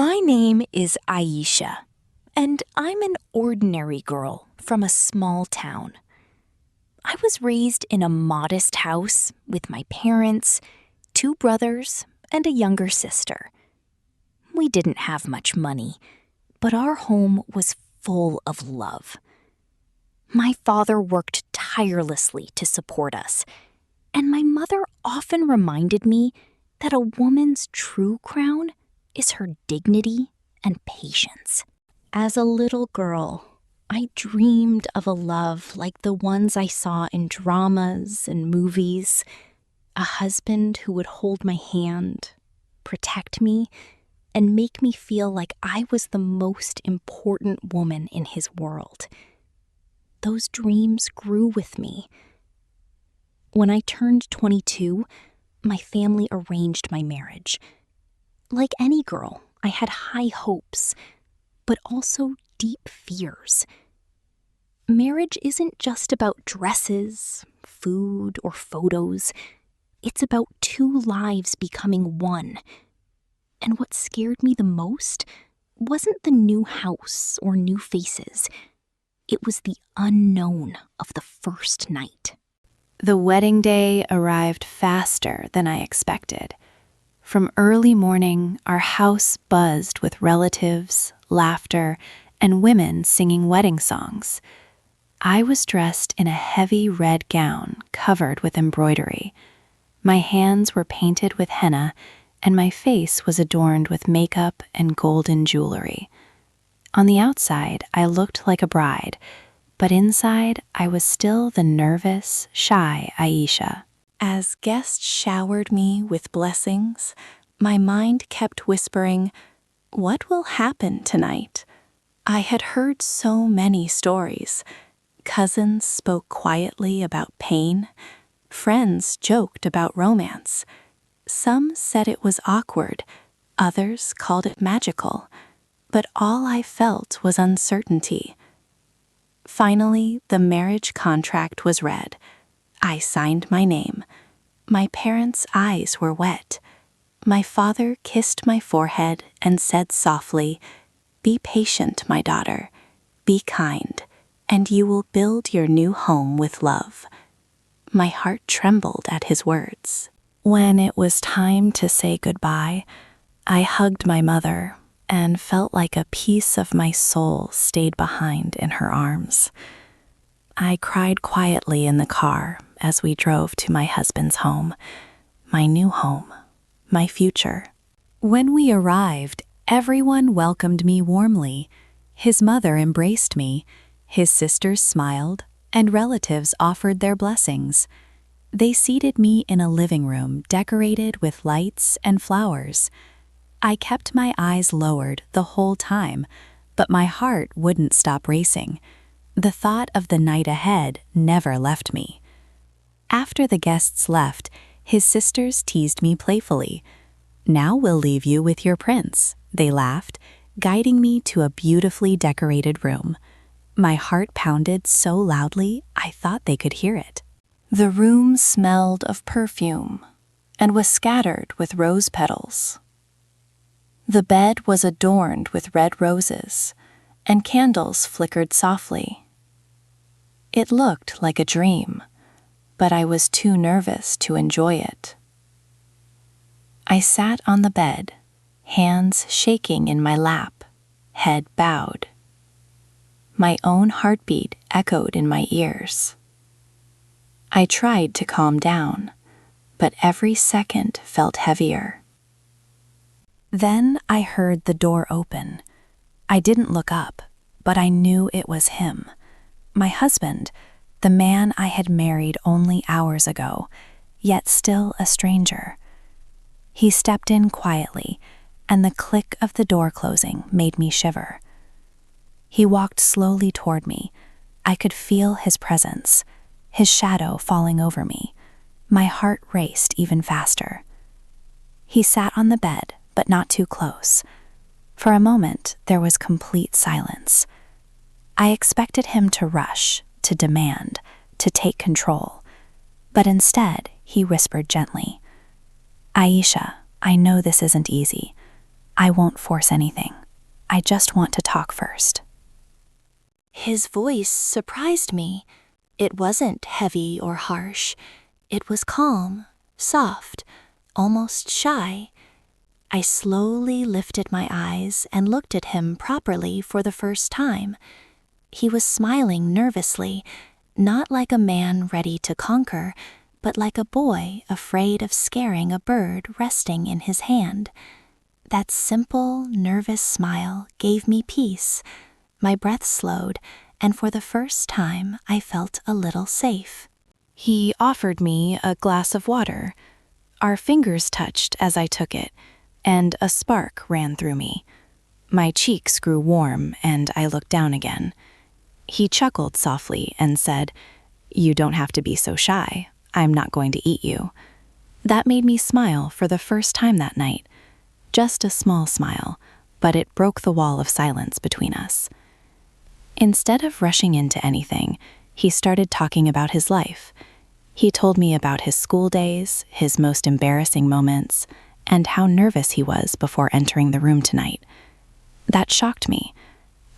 My name is Aisha, and I'm an ordinary girl from a small town. I was raised in a modest house with my parents, two brothers, and a younger sister. We didn't have much money, but our home was full of love. My father worked tirelessly to support us, and my mother often reminded me that a woman's true crown is her dignity and patience. As a little girl, I dreamed of a love like the ones I saw in dramas and movies, a husband who would hold my hand, protect me, and make me feel like I was the most important woman in his world. Those dreams grew with me. When I turned 22, my family arranged my marriage. Like any girl, I had high hopes, but also deep fears. Marriage isn't just about dresses, food, or photos. It's about two lives becoming one. And what scared me the most wasn't the new house or new faces. It was the unknown of the first night. The wedding day arrived faster than I expected. From early morning, our house buzzed with relatives, laughter, and women singing wedding songs. I was dressed in a heavy red gown covered with embroidery. My hands were painted with henna, and my face was adorned with makeup and golden jewelry. On the outside, I looked like a bride, but inside, I was still the nervous, shy Aisha. As guests showered me with blessings, my mind kept whispering, "What will happen tonight?" I had heard so many stories. Cousins spoke quietly about pain. Friends joked about romance. Some said it was awkward. Others called it magical. But all I felt was uncertainty. Finally, the marriage contract was read. I signed my name. My parents' eyes were wet. My father kissed my forehead and said softly, "Be patient, my daughter. Be kind, and you will build your new home with love." My heart trembled at his words. When it was time to say goodbye, I hugged my mother and felt like a piece of my soul stayed behind in her arms. I cried quietly in the car as we drove to my husband's home, my new home, my future. When we arrived, everyone welcomed me warmly. His mother embraced me, his sisters smiled, and relatives offered their blessings. They seated me in a living room decorated with lights and flowers. I kept my eyes lowered the whole time, but my heart wouldn't stop racing. The thought of the night ahead never left me. After the guests left, his sisters teased me playfully. "Now we'll leave you with your prince," they laughed, guiding me to a beautifully decorated room. My heart pounded so loudly I thought they could hear it. The room smelled of perfume and was scattered with rose petals. The bed was adorned with red roses, and candles flickered softly. It looked like a dream, but I was too nervous to enjoy it. I sat on the bed, hands shaking in my lap, head bowed. My own heartbeat echoed in my ears. I tried to calm down, but every second felt heavier. Then I heard the door open. I didn't look up, but I knew it was him. My husband, the man I had married only hours ago, yet still a stranger. He stepped in quietly, and the click of the door closing made me shiver. He walked slowly toward me. I could feel his presence, his shadow falling over me. My heart raced even faster. He sat on the bed, but not too close. For a moment, there was complete silence. I expected him to rush, to demand, to take control. But instead, he whispered gently, "Aisha, I know this isn't easy, I won't force anything. I just want to talk first. His voice surprised me. It wasn't heavy or harsh. It was calm, soft, almost shy. I slowly lifted my eyes and looked at him properly for the first time. He was smiling nervously, not like a man ready to conquer, but like a boy afraid of scaring a bird resting in his hand. That simple, nervous smile gave me peace. My breath slowed, and for the first time I felt a little safe. He offered me a glass of water. Our fingers touched as I took it, and a spark ran through me. My cheeks grew warm, and I looked down again. He chuckled softly and said, "You don't have to be so shy. I'm not going to eat you." That made me smile for the first time that night. Just a small smile, but it broke the wall of silence between us. Instead of rushing into anything, he started talking about his life. He told me about his school days, his most embarrassing moments, and how nervous he was before entering the room tonight. That shocked me.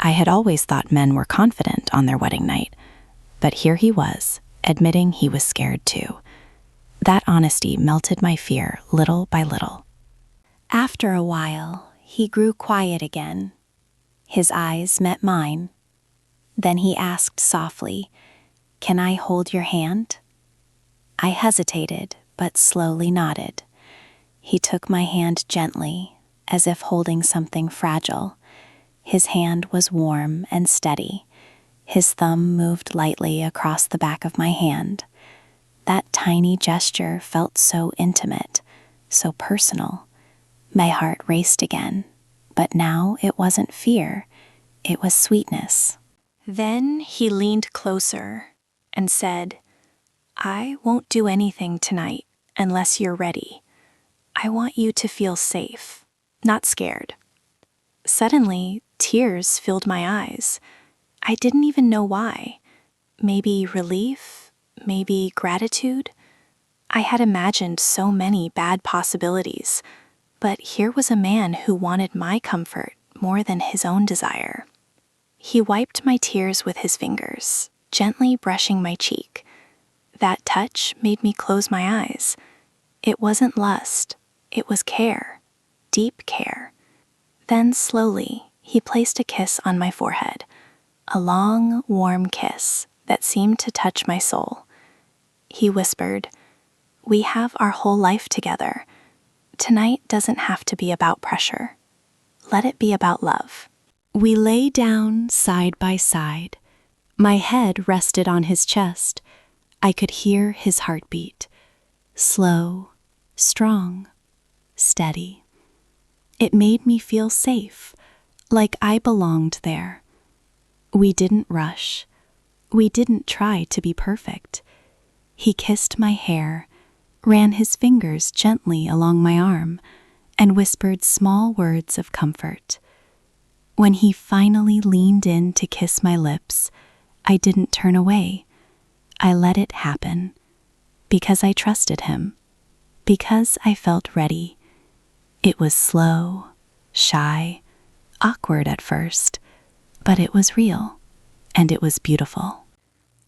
I had always thought men were confident on their wedding night, but here he was, admitting he was scared too. That honesty melted my fear little by little. After a while, he grew quiet again. His eyes met mine. Then he asked softly, "Can I hold your hand?" I hesitated, but slowly nodded. He took my hand gently, as if holding something fragile. His hand was warm and steady. His thumb moved lightly across the back of my hand. That tiny gesture felt so intimate, so personal. My heart raced again, but now it wasn't fear, it was sweetness. Then he leaned closer and said, "I won't do anything tonight unless you're ready. I want you to feel safe, not scared." Suddenly, tears filled my eyes. I didn't even know why. Maybe relief, maybe gratitude. I had imagined so many bad possibilities, but here was a man who wanted my comfort more than his own desire. He wiped my tears with his fingers, gently brushing my cheek. That touch made me close my eyes. It wasn't lust, it was care, deep care. Then slowly, he placed a kiss on my forehead, a long, warm kiss that seemed to touch my soul. He whispered, "We have our whole life together. Tonight doesn't have to be about pressure. Let it be about love." We lay down side by side. My head rested on his chest. I could hear his heartbeat. Slow, strong, steady. It made me feel safe, like I belonged there. We didn't rush. We didn't try to be perfect. He kissed my hair, ran his fingers gently along my arm, and whispered small words of comfort. When he finally leaned in to kiss my lips, I didn't turn away. I let it happen, because I trusted him, because I felt ready. It was slow, shy, awkward at first, but it was real, and it was beautiful.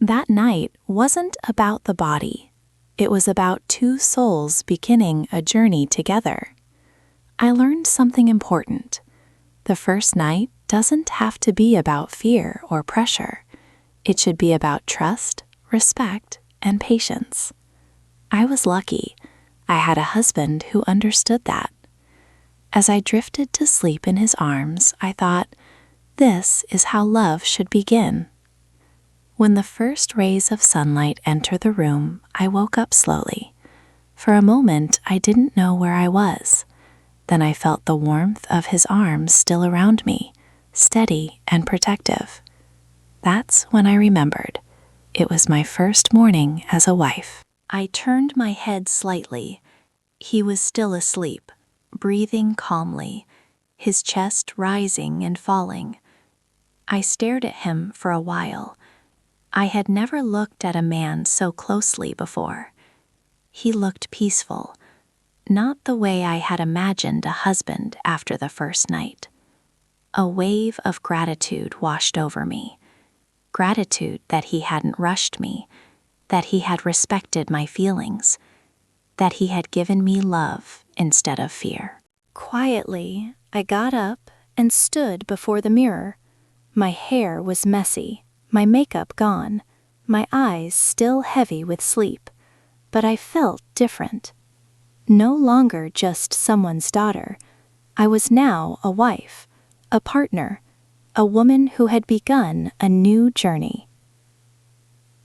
That night wasn't about the body. It was about two souls beginning a journey together. I learned something important. The first night doesn't have to be about fear or pressure. It should be about trust, respect, and patience. I was lucky. I had a husband who understood that. As I drifted to sleep in his arms, I thought, this is how love should begin. When the first rays of sunlight entered the room, I woke up slowly. For a moment, I didn't know where I was. Then I felt the warmth of his arms still around me, steady and protective. That's when I remembered. It was my first morning as a wife. I turned my head slightly. He was still asleep, breathing calmly, his chest rising and falling. I stared at him for a while. I had never looked at a man so closely before. He looked peaceful, not the way I had imagined a husband after the first night. A wave of gratitude washed over me. Gratitude that he hadn't rushed me, that he had respected my feelings, that he had given me love instead of fear. Quietly, I got up and stood before the mirror. My hair was messy, my makeup gone, my eyes still heavy with sleep, but I felt different. No longer just someone's daughter. I was now a wife, a partner, a woman who had begun a new journey.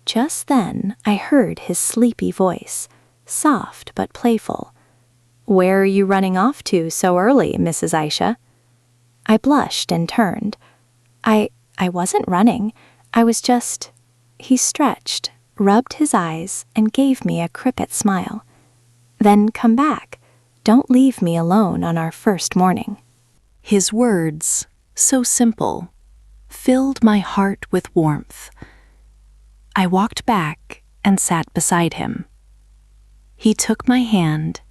Just then, I heard his sleepy voice, soft but playful. "Where are you running off to so early, Mrs. Aisha?" I blushed and turned. I wasn't running. I was just... He stretched, rubbed his eyes, and gave me a cricket smile. "Then come back. Don't leave me alone on our first morning." His words, so simple, filled my heart with warmth. I walked back and sat beside him. He took my hand,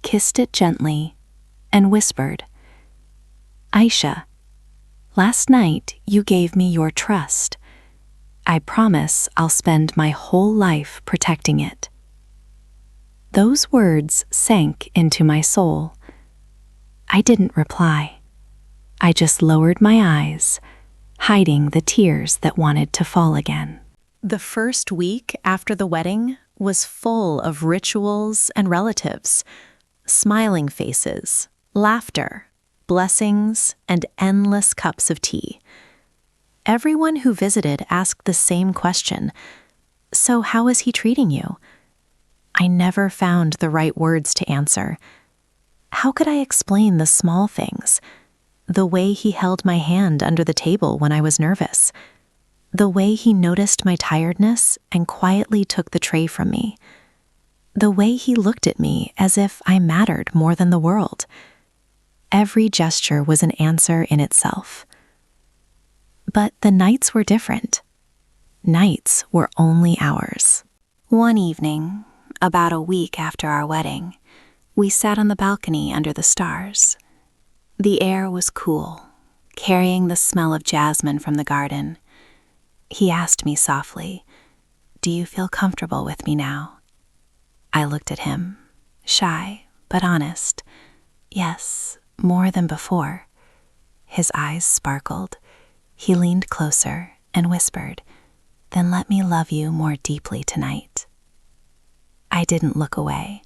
kissed it gently, and whispered, "Aisha, last night you gave me your trust. I promise I'll spend my whole life protecting it." Those words sank into my soul. I didn't reply. I just lowered my eyes, hiding the tears that wanted to fall again. The first week after the wedding was full of rituals and relatives, smiling faces, laughter, blessings, and endless cups of tea. Everyone who visited asked the same question: "So how is he treating you?" I never found the right words to answer. How could I explain the small things? The way he held my hand under the table when I was nervous. The way he noticed my tiredness and quietly took the tray from me. The way he looked at me as if I mattered more than the world. Every gesture was an answer in itself. But the nights were different. Nights were only ours. One evening, about a week after our wedding, we sat on the balcony under the stars. The air was cool, carrying the smell of jasmine from the garden. He asked me softly, "Do you feel comfortable with me now?" I looked at him, shy but honest. Yes, more than before. His eyes sparkled. He leaned closer and whispered, "Then let me love you more deeply tonight." I didn't look away.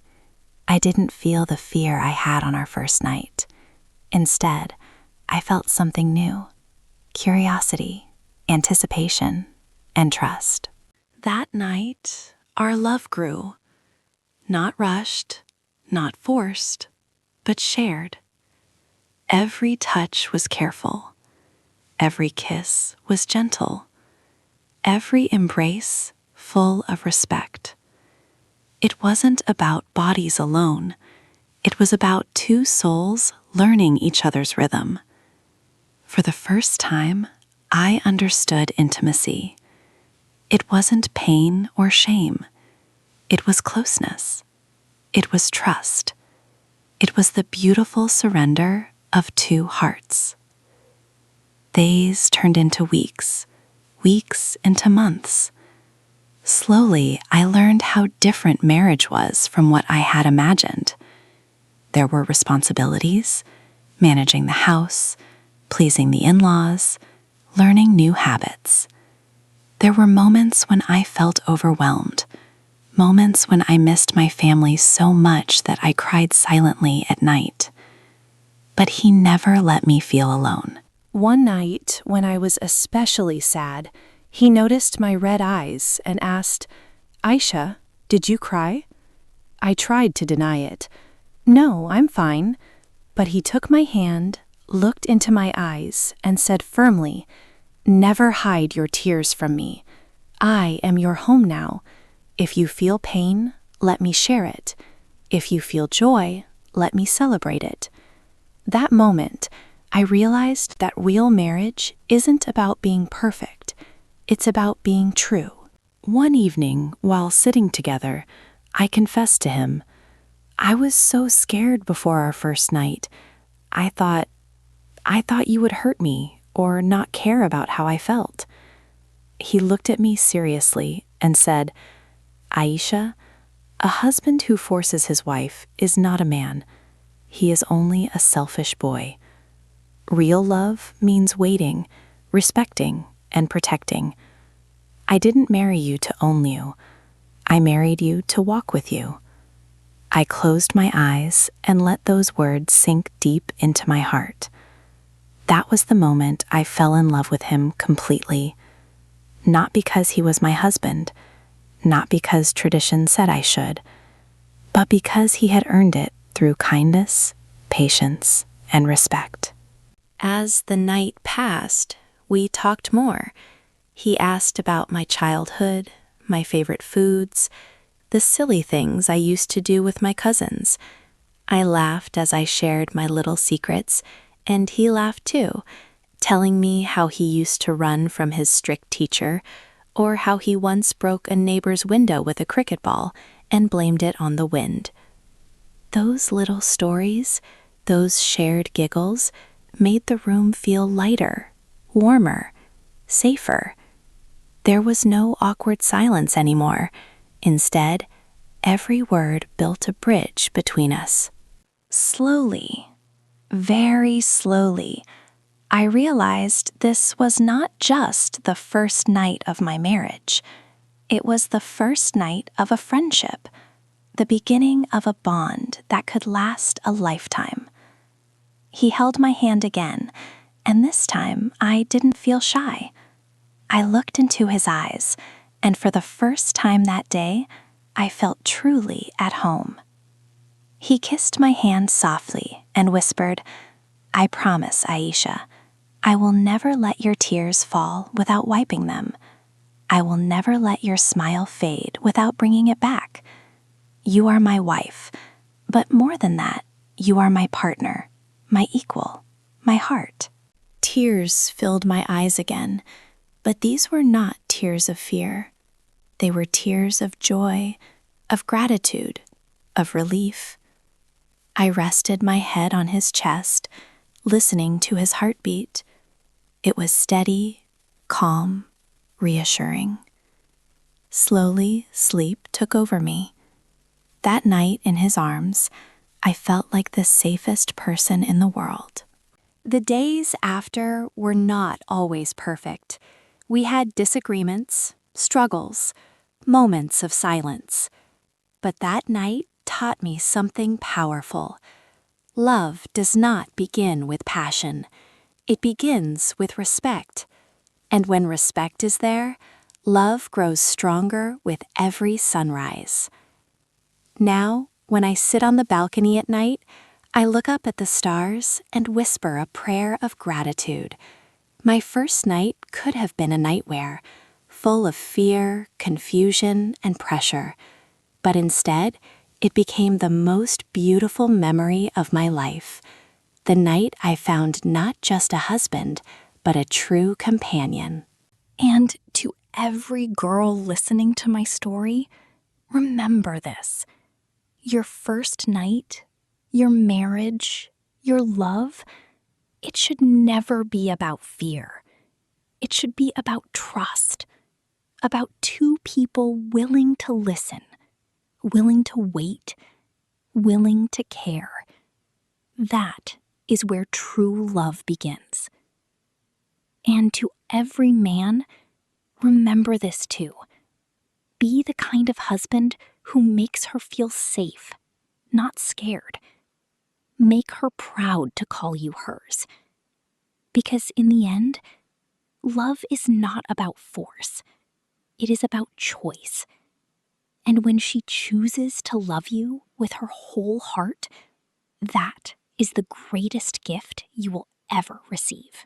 I didn't feel the fear I had on our first night. Instead, I felt something new: curiosity, anticipation, and trust. That night, our love grew. Not rushed, not forced, but shared. Every touch was careful. Every kiss was gentle. Every embrace full of respect. It wasn't about bodies alone. It was about two souls learning each other's rhythm. For the first time, I understood intimacy. It wasn't pain or shame. It was closeness. It was trust. It was the beautiful surrender of two hearts. Days turned into weeks, weeks into months. Slowly, I learned how different marriage was from what I had imagined. There were responsibilities, managing the house, pleasing the in-laws, learning new habits. There were moments when I felt overwhelmed, moments when I missed my family so much that I cried silently at night. But he never let me feel alone. One night, when I was especially sad, he noticed my red eyes and asked, "Aisha, did you cry?" I tried to deny it. "No, I'm fine." But he took my hand, looked into my eyes, and said firmly, "Never hide your tears from me. I am your home now. If you feel pain, let me share it. If you feel joy, let me celebrate it." That moment, I realized that real marriage isn't about being perfect. It's about being true. One evening, while sitting together, I confessed to him, I was so scared before our first night. I thought you would hurt me or not care about how I felt. He looked at me seriously and said, Aisha, a husband who forces his wife is not a man. He is only a selfish boy. Real love means waiting, respecting, and protecting. I didn't marry you to own you. I married you to walk with you. I closed my eyes and let those words sink deep into my heart. That was the moment I fell in love with him completely. Not because he was my husband, not because tradition said I should, but because he had earned it through kindness, patience, and respect. As the night passed, we talked more. He asked about my childhood, my favorite foods, the silly things I used to do with my cousins. I laughed as I shared my little secrets, and he laughed too, telling me how he used to run from his strict teacher, or how he once broke a neighbor's window with a cricket ball and blamed it on the wind. Those little stories, those shared giggles, made the room feel lighter, warmer, safer. There was no awkward silence anymore. Instead, every word built a bridge between us. Slowly, very slowly, I realized this was not just the first night of my marriage. It was the first night of a friendship, the beginning of a bond that could last a lifetime. He held my hand again, and this time I didn't feel shy. I looked into his eyes, and for the first time that day, I felt truly at home. He kissed my hand softly and whispered, I promise, Aisha, I will never let your tears fall without wiping them. I will never let your smile fade without bringing it back. You are my wife, but more than that, you are my partner, my equal, my heart. Tears filled my eyes again, but these were not tears of fear. They were tears of joy, of gratitude, of relief. I rested my head on his chest, listening to his heartbeat. It was steady, calm, reassuring. Slowly, sleep took over me. That night in his arms, I felt like the safest person in the world. The days after were not always perfect. We had disagreements, struggles, moments of silence. But that night taught me something powerful. Love does not begin with passion. It begins with respect. And when respect is there, love grows stronger with every sunrise. Now, when I sit on the balcony at night, I look up at the stars and whisper a prayer of gratitude. My first night could have been a nightmare, full of fear, confusion, and pressure. But instead, it became the most beautiful memory of my life. The night I found not just a husband, but a true companion. And to every girl listening to my story, remember this. Your first night, your marriage, your love, it should never be about fear. It should be about trust, about two people willing to listen, willing to wait, willing to care. That is where true love begins. And to every man, remember this too. Be the kind of husband who makes her feel safe, not scared. Make her proud to call you hers. Because in the end, love is not about force. It is about choice. And when she chooses to love you with her whole heart, that is the greatest gift you will ever receive.